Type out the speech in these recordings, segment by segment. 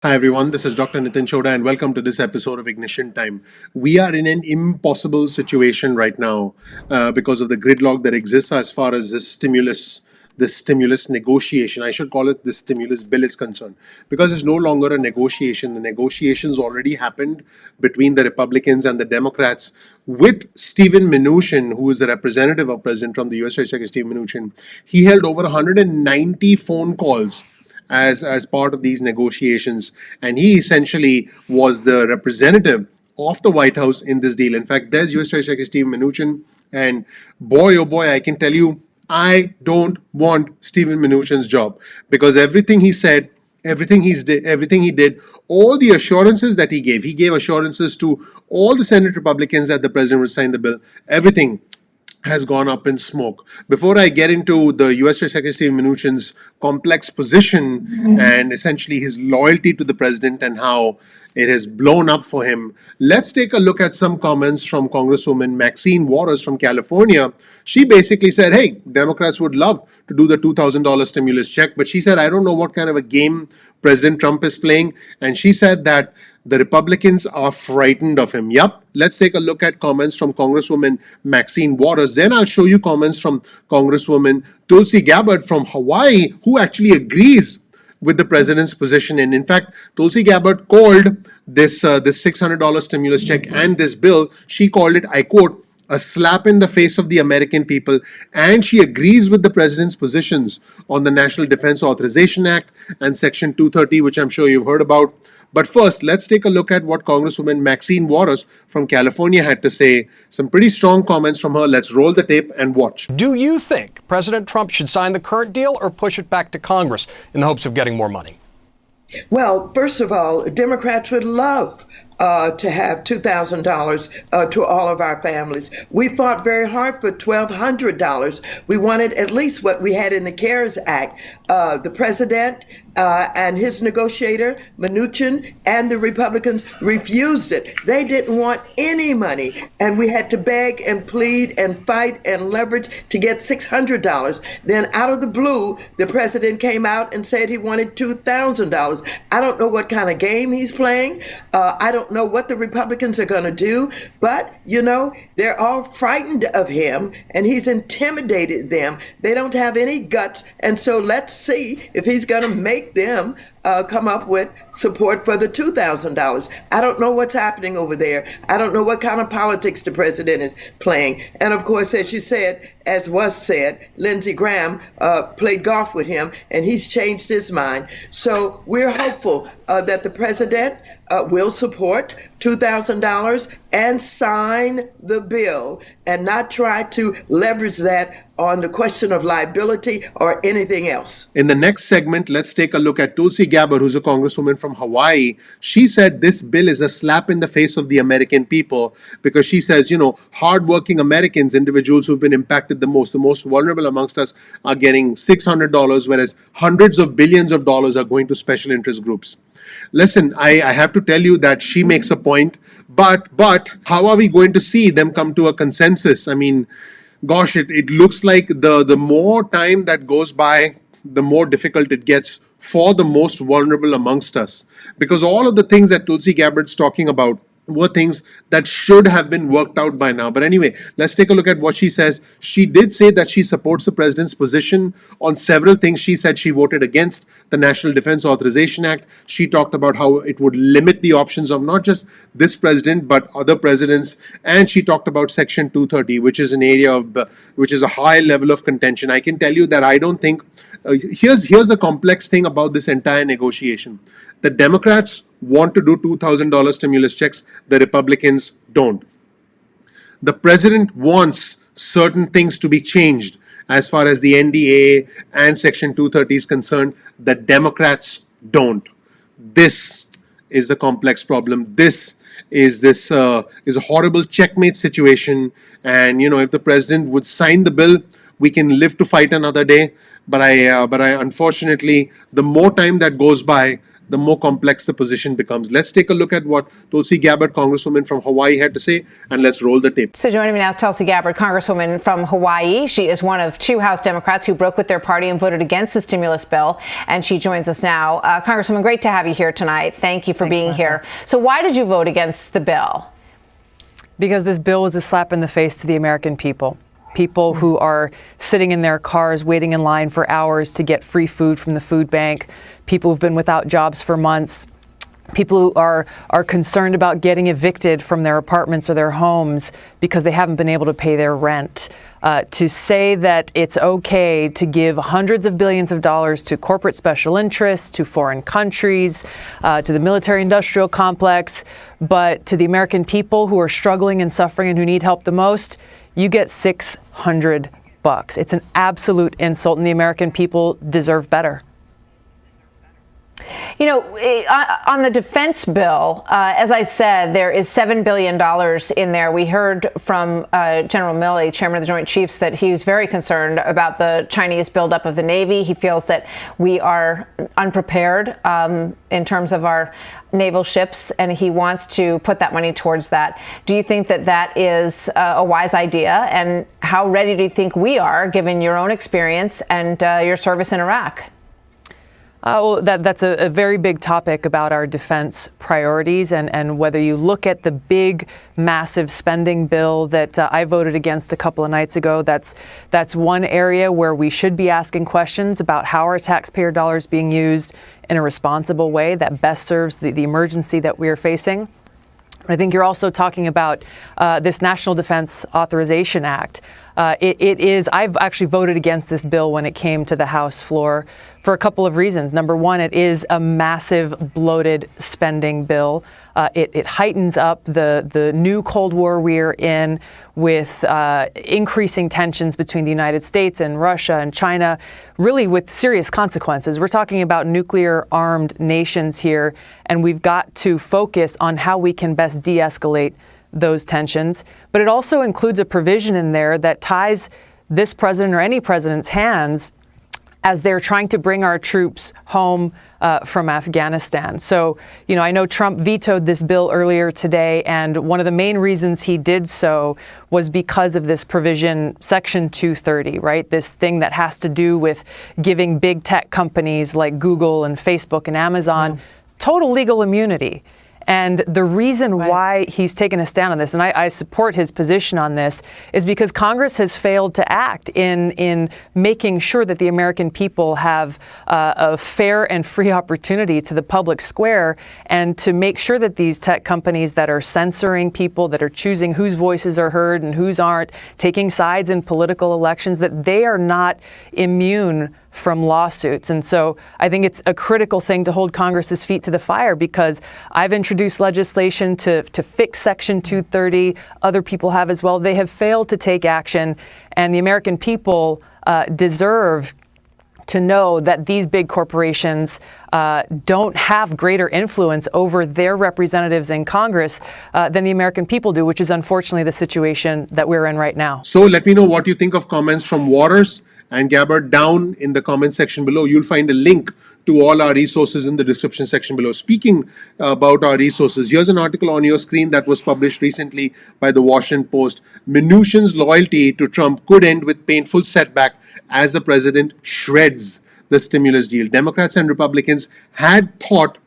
Hi everyone, this is Dr. Nitin Chhoda and welcome to this episode of Ignition Time. We are in an impossible situation right now because of the gridlock that exists as far as this stimulus negotiation. I should call it the stimulus bill is concerned because it's no longer a negotiation. The negotiations already happened between the Republicans and the Democrats with Stephen Mnuchin, who is the representative of President Trump, the US Secretary Steve Mnuchin. He held over 190 phone calls as part of these negotiations, and he essentially was the representative of the White House in this deal. In fact, there's U.S. Treasury Secretary Steve Mnuchin, and boy, oh boy, I can tell you, I don't want Stephen Mnuchin's job because everything he said, everything he did, all the assurances that he gave assurances to all the Senate Republicans that the president would sign the bill, everything has gone up in smoke. Before I get into the US Secretary Steve Mnuchin's complex position and essentially his loyalty to the president and how it has blown up for him, let's take a look at some comments from Congresswoman Maxine Waters from California. She basically said, hey, Democrats would love to do the $2,000 stimulus check, but she said, I don't know what kind of a game President Trump is playing. And she said that the Republicans are frightened of him. Yup. Let's take a look at comments from Congresswoman Maxine Waters. Then I'll show you comments from Congresswoman Tulsi Gabbard from Hawaii, who actually agrees with the president's position. And in fact, Tulsi Gabbard called this $600 stimulus check and this bill, she called it, I quote, a slap in the face of the American people, and she agrees with the president's positions on the National Defense Authorization Act and Section 230, which I'm sure you've heard about. But first, let's take a look at what Congresswoman Maxine Waters from California had to say. Some pretty strong comments from her. Let's roll the tape and watch. Do you think President Trump should sign the current deal or push it back to Congress in the hopes of getting more money? Well, first of all, Democrats would love to have $2,000 to all of our families. We fought very hard for $1,200. We wanted at least what we had in the CARES Act. The president and his negotiator, Mnuchin, and the Republicans refused it. They didn't want any money, and we had to beg and plead and fight and leverage to get $600. Then out of the blue, the president came out and said he wanted $2,000. I don't know what kind of game he's playing. I don't know what the Republicans are going to do, but, they're all frightened of him, and he's intimidated them. They don't have any guts, and so let's see if he's going to make them come up with support for the $2,000. I don't know what's happening over there. I don't know what kind of politics the president is playing. And of course, as you said, as was said, Lindsey Graham played golf with him, and he's changed his mind. So we're hopeful that the president will support $2,000 and sign the bill and not try to leverage that on the question of liability or anything else. In the next segment, let's take a look at Tulsi Gabbard, who's a congresswoman from Hawaii. She said this bill is a slap in the face of the American people because she says, hardworking Americans, individuals who've been impacted the most vulnerable amongst us, are getting $600, whereas hundreds of billions of dollars are going to special interest groups. Listen, I have to tell you that she makes a point, but how are we going to see them come to a consensus? I mean, gosh, it looks like the more time that goes by, the more difficult it gets for the most vulnerable amongst us. Because all of the things that Tulsi Gabbard's talking about were things that should have been worked out by now. But anyway, let's take a look at what she says. She did say that she supports the president's position on several things. She said she voted against the National Defense Authorization Act. She talked about how it would limit the options of not just this president, but other presidents. And she talked about Section 230, which is an area which is a high level of contention. I can tell you that I don't think, here's the complex thing about this entire negotiation. The Democrats want to do $2,000 stimulus checks. The Republicans don't. The president wants certain things to be changed as far as the NDA and Section 230 is concerned. The Democrats don't. This is the complex problem. This is a horrible checkmate situation. And if the president would sign the bill, we can live to fight another day. But I unfortunately, the more time that goes by, the more complex the position becomes. Let's take a look at what Tulsi Gabbard, Congresswoman from Hawaii, had to say, and let's roll the tape. So joining me now is Tulsi Gabbard, Congresswoman from Hawaii. She is one of two House Democrats who broke with their party and voted against the stimulus bill, and she joins us now. Congresswoman, great to have you here tonight. Thank you for being here. So why did you vote against the bill? Because this bill was a slap in the face to the American people. People who are sitting in their cars waiting in line for hours to get free food from the food bank, people who've been without jobs for months, people who are concerned about getting evicted from their apartments or their homes because they haven't been able to pay their rent. To say that it's okay to give hundreds of billions of dollars to corporate special interests, to foreign countries, to the military-industrial complex, but to the American people who are struggling and suffering and who need help the most, you get $600. It's an absolute insult, and the American people deserve better. You know, on the defense bill, as I said, there is $7 billion in there. We heard from General Milley, chairman of the Joint Chiefs, that he was very concerned about the Chinese buildup of the Navy. He feels that we are unprepared in terms of our naval ships, and he wants to put that money towards that. Do you think that that is a wise idea? And how ready do you think we are, given your own experience and your service in Iraq? Well, that's a very big topic about our defense priorities, and whether you look at the big, massive spending bill that I voted against a couple of nights ago, that's one area where we should be asking questions about how our taxpayer dollars being used in a responsible way that best serves the emergency that we are facing. I think you're also talking about this National Defense Authorization Act. I've actually voted against this bill when it came to the House floor for a couple of reasons. Number one, it is a massive bloated spending bill. It heightens up the new Cold War we're in with increasing tensions between the United States and Russia and China, really with serious consequences. We're talking about nuclear armed nations here, and we've got to focus on how we can best de-escalate those tensions. But it also includes a provision in there that ties this president or any president's hands as they're trying to bring our troops home from Afghanistan. So, you know, I know Trump vetoed this bill earlier today, and one of the main reasons he did so was because of this provision, Section 230, right? This thing that has to do with giving big tech companies like Google and Facebook and Amazon total legal immunity. And the reason why he's taken a stand on this, and I support his position on this, is because Congress has failed to act in making sure that the American people have a fair and free opportunity to the public square, and to make sure that these tech companies that are censoring people, that are choosing whose voices are heard and whose aren't, taking sides in political elections, that they are not immune from lawsuits. And so I think it's a critical thing to hold Congress's feet to the fire, because I've introduced legislation to fix Section 230. Other people have as well. They have failed to take action, and the American people deserve to know that these big corporations don't have greater influence over their representatives in Congress than the American people do, which is unfortunately the situation that we're in right now. So let me know what you think of comments from Waters and Gabbard down in the comment section below. You'll find a link to all our resources in the description section below. Speaking about our resources, here's an article on your screen that was published recently by the Washington Post. Mnuchin's loyalty to Trump could end with painful setback as the president shreds the stimulus deal. Democrats and Republicans had thought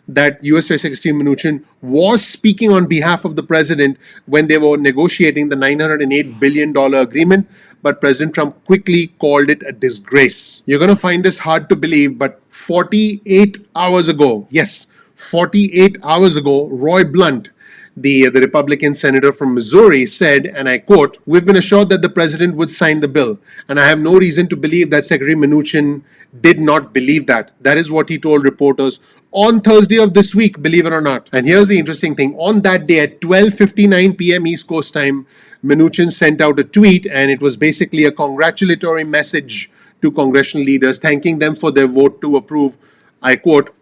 that U.S. Secretary Mnuchin was speaking on behalf of the president when they were negotiating the $908 billion agreement, but President Trump quickly called it a disgrace. You're going to find this hard to believe, but 48 hours ago, yes, 48 hours ago, Roy Blunt, the Republican senator from Missouri, said, and I quote, "We've been assured that the president would sign the bill, and I have no reason to believe that Secretary Mnuchin did not believe that." That is what he told reporters on Thursday of this week, believe it or not. And here's the interesting thing. On that day at 12:59 p.m. East Coast time, Mnuchin sent out a tweet, and it was basically a congratulatory message to congressional leaders, thanking them for their vote to approve, I quote,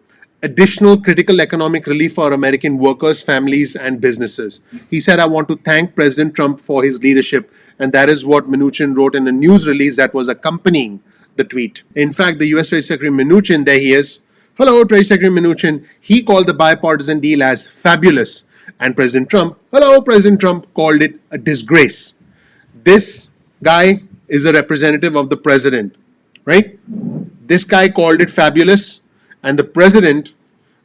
"additional critical economic relief for American workers, families, and businesses." He said, "I want to thank President Trump for his leadership." And that is what Mnuchin wrote in a news release that was accompanying the tweet. In fact, the U.S. Treasury Secretary Mnuchin, there he is, hello, Treasury Secretary Mnuchin, he called the bipartisan deal as fabulous. And President Trump, hello, President Trump, called it a disgrace. This guy is a representative of the president, right? This guy called it fabulous, and the president,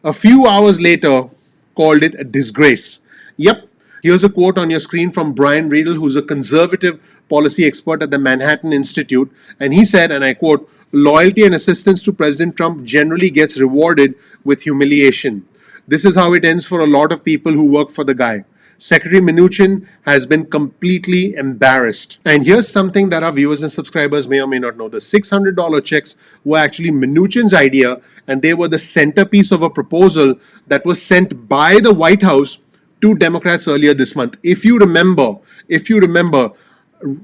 a few hours later, called it a disgrace. Yep, here's a quote on your screen from Brian Riedel, who's a conservative policy expert at the Manhattan Institute, and he said, and I quote, loyalty and assistance to President Trump generally gets rewarded with humiliation. This is how it ends for a lot of people who work for the guy. Secretary Mnuchin has been completely embarrassed. And here's something that our viewers and subscribers may or may not know. The $600 checks were actually Mnuchin's idea, and they were the centerpiece of a proposal that was sent by the White House to Democrats earlier this month. If you remember,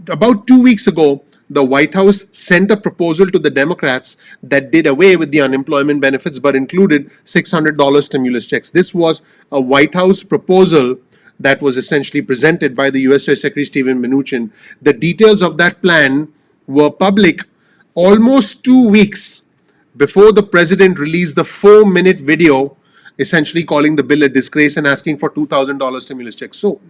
about 2 weeks ago, the White House sent a proposal to the Democrats that did away with the unemployment benefits but included $600 stimulus checks. This was a White House proposal that was essentially presented by the US Treasury Secretary Steven Mnuchin. The details of that plan were public almost 2 weeks before the president released the 4-minute video essentially calling the bill a disgrace and asking for $2,000 stimulus checks. So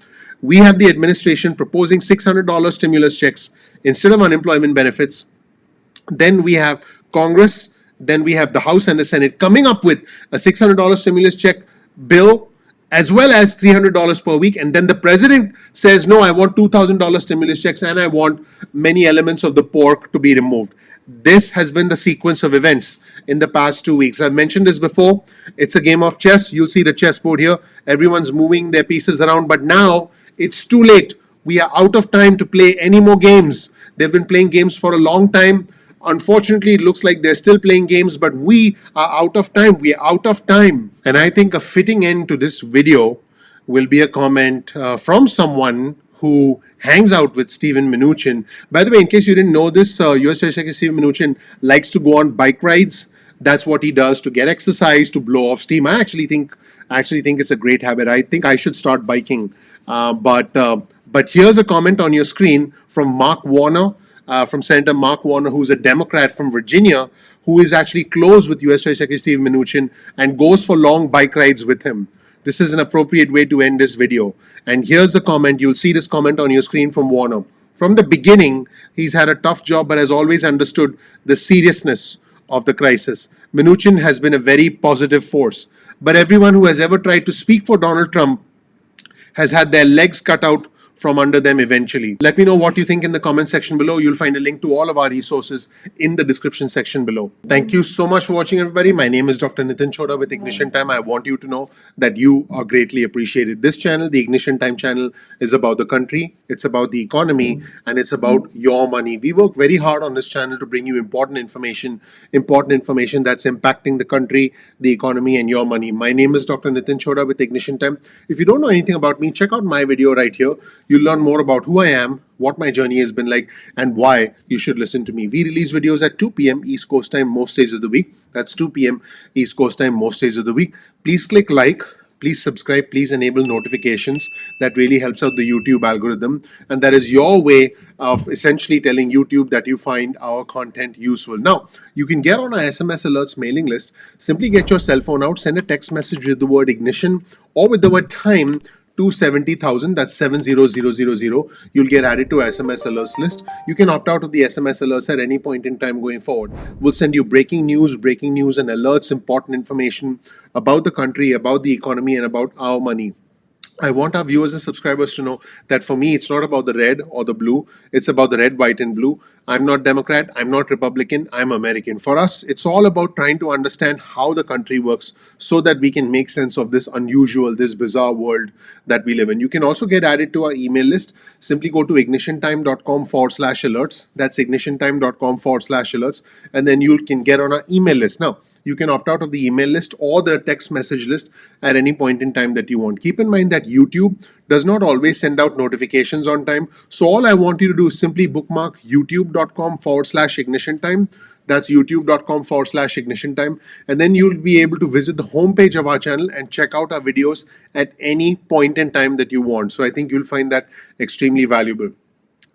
we have the administration proposing $600 stimulus checks instead of unemployment benefits. Then we have Congress, then we have the House and the Senate coming up with a $600 stimulus check bill as well as $300 per week. And then the president says, no, I want $2,000 stimulus checks and I want many elements of the pork to be removed. This has been the sequence of events in the past 2 weeks. I've mentioned this before. It's a game of chess. You'll see the chessboard here. Everyone's moving their pieces around, but now it's too late. We are out of time to play any more games. They've been playing games for a long time. Unfortunately, it looks like they're still playing games, but we are out of time. We are out of time. And I think a fitting end to this video will be a comment from someone who hangs out with Steven Mnuchin. By the way, in case you didn't know this, US Treasury Secretary Steven Mnuchin likes to go on bike rides. That's what he does to get exercise, to blow off steam. I actually think it's a great habit. I think I should start biking. But here's a comment on your screen from Mark Warner, from Senator Mark Warner, who's a Democrat from Virginia, who is actually close with US Treasury Secretary Steven Mnuchin and goes for long bike rides with him. This is an appropriate way to end this video. And here's the comment. You'll see this comment on your screen from Warner. From the beginning, he's had a tough job, but has always understood the seriousness of the crisis. Mnuchin has been a very positive force. But everyone who has ever tried to speak for Donald Trump has had their legs cut out from under them eventually. Let me know what you think in the comment section below. You'll find a link to all of our resources in the description section below. Thank you so much for watching, everybody. My name is Dr. Nitin Chhoda with Ignition Time. I want you to know that you are greatly appreciated. This channel, the Ignition Time channel, is about the country, it's about the economy, and it's about your money. We work very hard on this channel to bring you important information that's impacting the country, the economy, and your money. My name is Dr. Nitin Chhoda with Ignition Time. If you don't know anything about me, check out my video right here. You'll learn more about who I am, what my journey has been like, and why you should listen to me. We release videos at 2 p.m. East Coast time most days of the week. That's 2 p.m. East Coast time most days of the week. Please click like. Please subscribe, please enable notifications. That really helps out the YouTube algorithm. And that is your way of essentially telling YouTube that you find our content useful. Now, you can get on our SMS alerts mailing list. Simply get your cell phone out, send a text message with the word ignition or with the word time to 70,000, that's 70000. You'll get added to SMS alerts list. You can opt out of the SMS alerts at any point in time going forward. We'll send you breaking news and alerts, important information about the country, about the economy, and about our money. I want our viewers and subscribers to know that for me, it's not about the red or the blue. It's about the red, white, and blue. I'm not Democrat. I'm not Republican. I'm American. For us, it's all about trying to understand how the country works so that we can make sense of this unusual, this bizarre world that we live in. You can also get added to our email list. Simply go to ignitiontime.com/alerts. That's ignitiontime.com/alerts. And then you can get on our email list. Now, you can opt out of the email list or the text message list at any point in time that you want. Keep in mind that YouTube does not always send out notifications on time. So all I want you to do is simply bookmark youtube.com/ignition time. That's youtube.com/ignition time. And then you'll be able to visit the homepage of our channel and check out our videos at any point in time that you want. So I think you'll find that extremely valuable.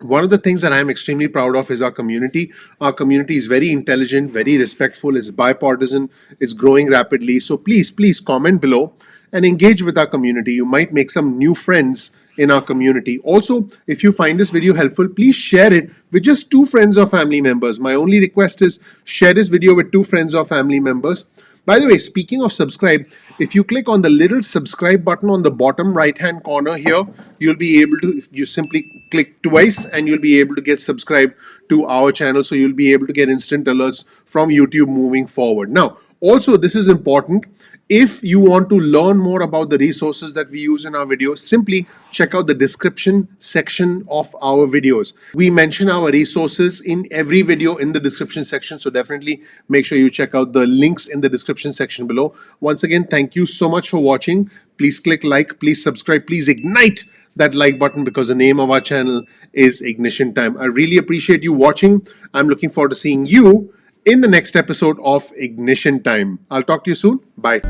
One of the things that I'm extremely proud of is our community. Our community is very intelligent, very respectful, it's bipartisan, it's growing rapidly. So please comment below and engage with our community. You might make some new friends in our community. Also, if you find this video helpful, please share it with just 2 friends or family members. My only request is share this video with 2 friends or family members. By the way, speaking of subscribe, if you click on the little subscribe button on the bottom right hand corner here, you'll be able to, you simply click twice and you'll be able to get subscribed to our channel. So you'll be able to get instant alerts from YouTube moving forward. Now, also, this is important. If you want to learn more about the resources that we use in our videos, simply check out the description section of our videos. We mention our resources in every video in the description section, so definitely make sure you check out the links in the description section below. Once again, thank you so much for watching. Please click like, please subscribe, please ignite that like button because the name of our channel is Ignition Time. I really appreciate you watching. I'm looking forward to seeing you in the next episode of Ignition Time. I'll talk to you soon. Bye.